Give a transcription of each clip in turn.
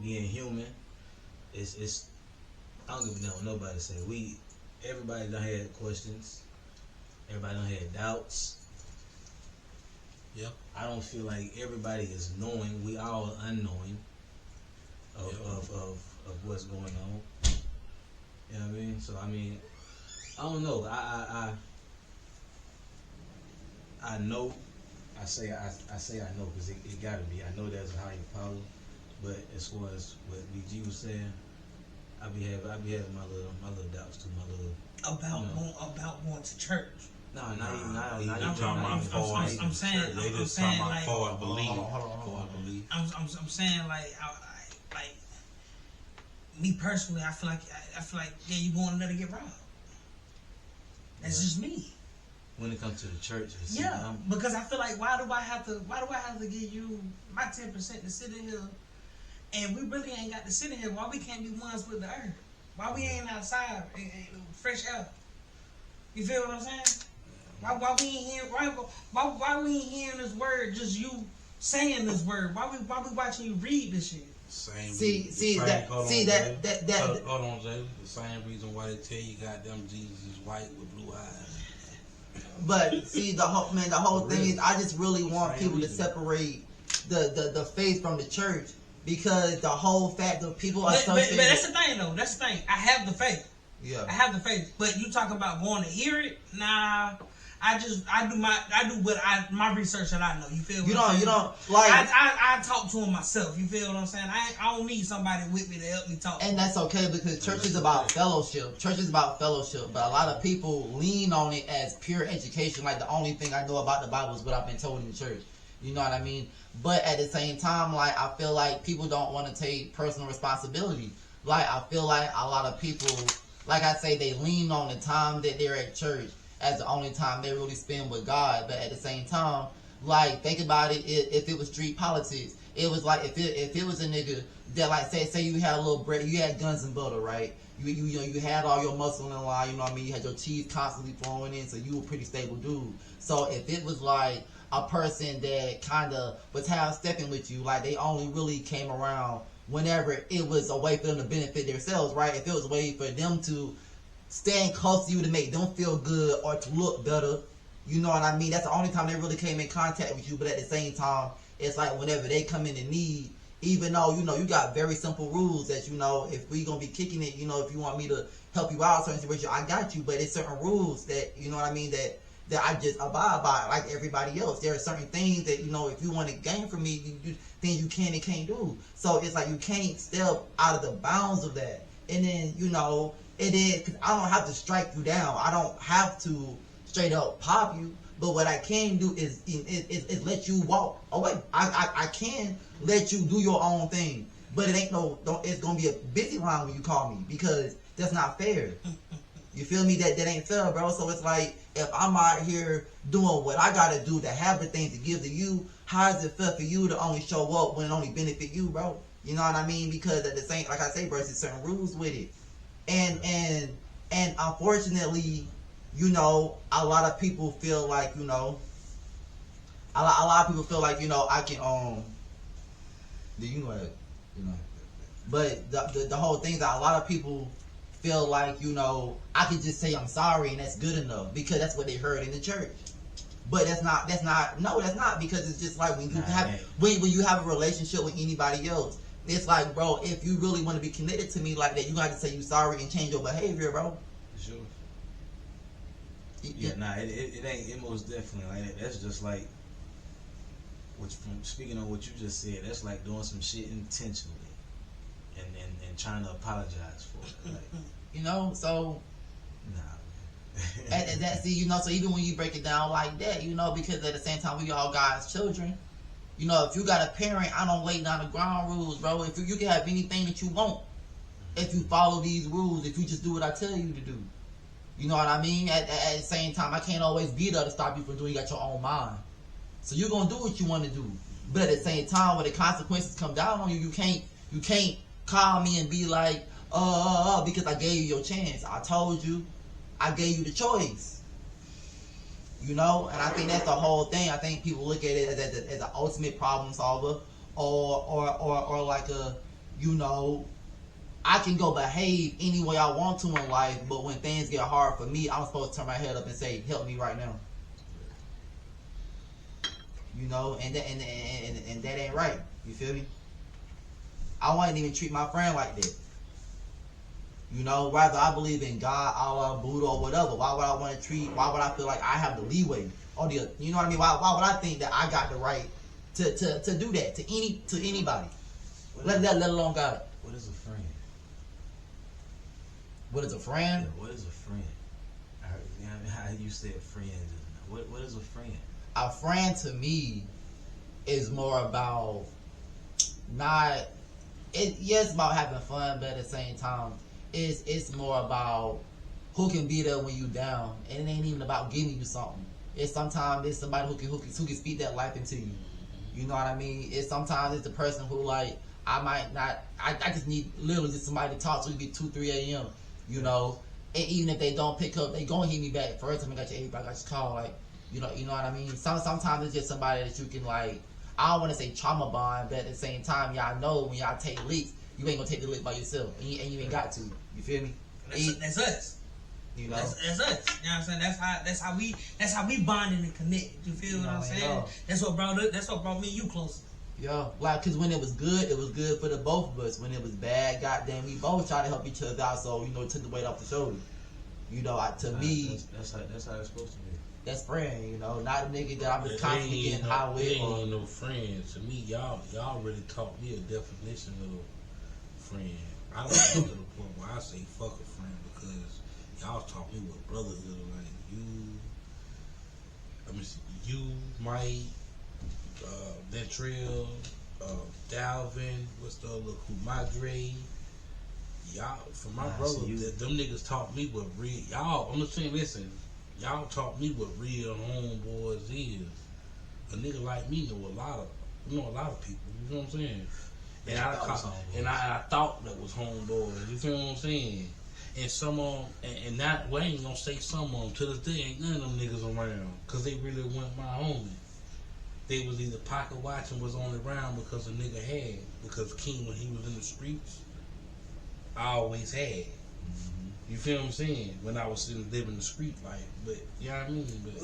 being human, it's I don't give a damn what nobody say. Everybody done had questions. Everybody done had doubts. Yep. I don't feel like everybody is knowing. We all are unknowing of what's going on. You know what I mean? So I mean, I don't know. I know. I say I know because it gotta be. I know there's a higher power, but as far as what BG was saying, I be having my little doubts too. About going to church. No, not even. I'm talking about forward. I'm saying. They just I'm talking saying about like. forward belief. Hold on. I'm saying like me personally, I feel like yeah, you going to let it get robbed. That's just me. When it comes to the church, Yeah, because I feel like why do I have to give you my 10% to sit in here, and we really ain't got to sit in here? Why we can't be ones with the earth? Why we ain't outside and fresh air? You feel what I'm saying? Why we ain't hearing why we ain't hearing this word? Just you saying this word. Why we watching you read this shit? Hold on, Jay. The same reason why they tell you goddamn Jesus is white with blue eyes. But see, the whole thing is, I just really want people to separate the faith from the church, because the whole fact of people are but that's the thing though. That's the thing. I have the faith. Yeah. I have the faith. But you talk about going to hear it? Nah. I do my research that I know. You feel? You don't like. I talk to him myself. You feel what I'm saying? I don't need somebody with me to help me talk. And that's okay, because church is about fellowship. Church is about fellowship, but a lot of people lean on it as pure education. Like, the only thing I know about the Bible is what I've been told in the church. You know what I mean? But at the same time, like, I feel like people don't want to take personal responsibility. Like, I feel like a lot of people, like I say, they lean on the time that they're at church as the only time they really spend with God. But at the same time, like, think about it, if it was street politics, it was like, if it was a nigga that, like, say you had a little bread, you had guns and butter, right? You had all your muscle in line, you know what I mean? You had your cheese constantly flowing in, so you were a pretty stable dude. So if it was like a person that kind of was half-stepping with you, like, they only really came around whenever it was a way for them to benefit themselves, right? If it was a way for them to stand close to you to make them feel good or to look better, you know what I mean? That's the only time they really came in contact with you. But at the same time, it's like whenever they come in need, even though, you know, you got very simple rules that, you know, if we gonna be kicking it, you know, if you want me to help you out in certain situation, I got you. But it's certain rules that, you know what I mean, that I just abide by like everybody else. There are certain things that, you know, if you want to gain from me, things you can and can't do. So it's like you can't step out of the bounds of that. And then, you know, it is, because I don't have to strike you down. I don't have to straight up pop you. But what I can do is let you walk away. I can let you do your own thing. But it ain't it's going to be a busy line when you call me, because that's not fair. You feel me? That ain't fair, bro. So it's like, if I'm out here doing what I got to do to have the things to give to you, how is it fair for you to only show up when it only benefit you, bro? You know what I mean? Because at the same, like I say, bro, there's certain rules with it. And unfortunately, you know, a lot of people feel like, you know, a lot of people feel like, you know, I can but the whole thing is that a lot of people feel like, you know, I can just say I'm sorry and that's good enough, because that's what they heard in the church. But that's not, because it's just like when you have a relationship with anybody else, it's like, bro, if you really want to be connected to me like that, you got to say you sorry and change your behavior, bro. Sure. It ain't. It most definitely like that. That's just like, speaking of what you just said, that's like doing some shit intentionally, and trying to apologize for it. Like, you know, so. Nah. And that, see, you know, so even when you break it down like that, you know, because at the same time we all God's children. You know, if you got a parent, I don't lay down the ground rules, bro. If you can have anything that you want, if you follow these rules, if you just do what I tell you to do. You know what I mean? At the same time, I can't always be there to stop you from doing. You got your own mind. So you're going to do what you want to do. But at the same time, when the consequences come down on you, you can't call me and be like, because I gave you your chance. I told you. I gave you the choice. You know, and I think that's the whole thing. I think people look at it as an ultimate problem solver, or like you know, I can go behave any way I want to in life, but when things get hard for me, I'm supposed to turn my head up and say, help me right now. You know, and that ain't right. You feel me? I wouldn't even treat my friend like that. You know, whether I believe in God, Allah, Buddha, or whatever, why would I feel like I have the leeway? Or the, you know what I mean? Why would I think that I got the right to do that to anybody? Let alone God. What is a friend? What is a friend? Yeah, what is a friend? You know what I mean? How you said friend just now. What is a friend? A friend to me is more about it's about having fun, but at the same time, it's more about who can be there when you down, and it ain't even about giving you something. It's sometimes somebody who can speak that life into you. You know what I mean? Sometimes it's the person who like I just need literally just somebody to talk to. It be 2-3 a.m. You know, and even if they don't pick up, they gonna hit me back. First time I got your call, like you know what I mean. Sometimes it's just somebody that you can like. I don't want to say trauma bond, but at the same time, y'all know when y'all take leaks, you ain't gonna take the leak by yourself, and you ain't got to. You feel me? That's us. You know, that's us. You know what I'm saying? That's how we bonded and connected. You feel what I'm saying? That's what brought me and you closer. Yeah, like, cause when it was good for the both of us. When it was bad, goddamn, we both tried to help each other out, so you know, it took the weight off the shoulder. You know, me, that's how it's supposed to be. That's friend, you know, not a nigga that I'm just constantly getting high with. It ain't no friends. To me, y'all really taught me a definition of friend. I don't get to the point where I say fuck a friend because y'all taught me what brotherhood like. You, Mike, Ventrell, Dalvin, what's the other, Madre. Y'all, for my brother, them niggas taught me what real. Y'all, I'm just saying, listen. Y'all taught me what real homeboys is. A nigga like me know a lot of people. You know what I'm saying? And I thought that was homeboys. You feel what I'm saying? And some of them, and not, well, I ain't gonna say some of them. To this day, ain't none of them niggas around, cause they really weren't my homie. They was either pocket watching, was only around because a nigga had. Because King, when he was in the streets, I always had. You feel what I'm saying? When I was living the street life. But, you know what I mean? But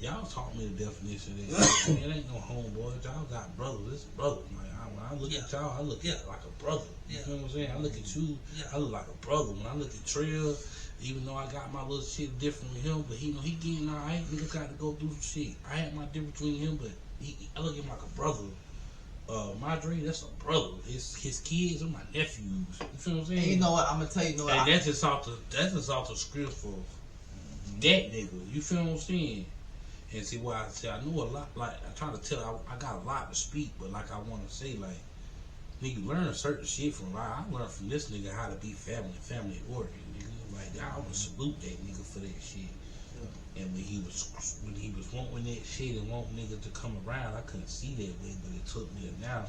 y'all taught me the definition of that. It ain't no homeboys. Y'all got brothers. It's brothers. Like, when I look at y'all, I look at it like a brother. You feel what I'm saying? I look at you, I look like a brother. When I look at Trail, even though I got my little shit different with him, but he getting alright. Niggas got to go through some shit. I had my difference between him, but I look at him like a brother. Madre, that's a brother. His kids are my nephews. You feel what I'm saying? And you know what? I'm gonna tell you. And that's just off the script for that nigga. You feel what I'm saying? And see why I say I know a lot. Like I try to tell, I got a lot to speak, but like I want to say, like nigga, learn certain shit from. Like, I learned from this nigga how to be family oriented. Nigga, like I would salute that nigga for that shit. And when he was wanting that shit and wanting niggas to come around, I couldn't see that way, but it took me a now.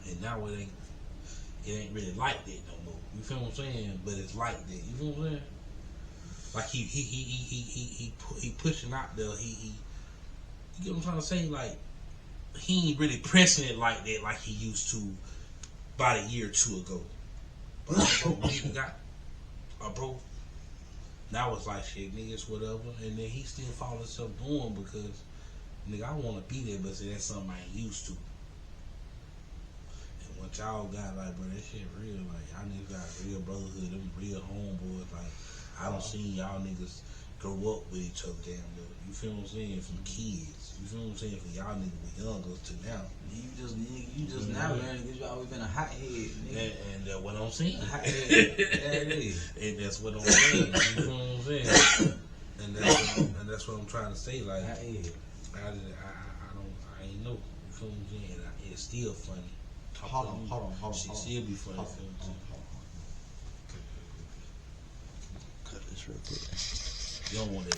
And now it ain't really like that no more. You feel what I'm saying? But it's like that. You feel what I'm saying? Like he pushing out there. You get what I'm trying to say? Like he ain't really pressing it like that, like he used to about a year or two ago. But bro, we got bro. Now it's like shit, niggas, whatever, and then he still follow himself doing because, nigga, I want to be there, but see, that's something I ain't used to. And what y'all got, like, bro, that shit real, like, y'all niggas got real brotherhood, them real homeboys, like, I don't seen y'all niggas grow up with each other damn near. You feel what I'm saying? From kids, you feel what I'm saying? From y'all niggas with youngers to now. You just now learning because you always been a hothead, nigga. And that's what I'm saying. Hothead. That is. And that's what I'm saying. You feel what I'm saying? And that's what I'm trying to say. Like, I ain't know. You feel what I'm saying? It's still funny. Hold on. Shit still be funny. Hold on. Cut this real quick. You don't want that.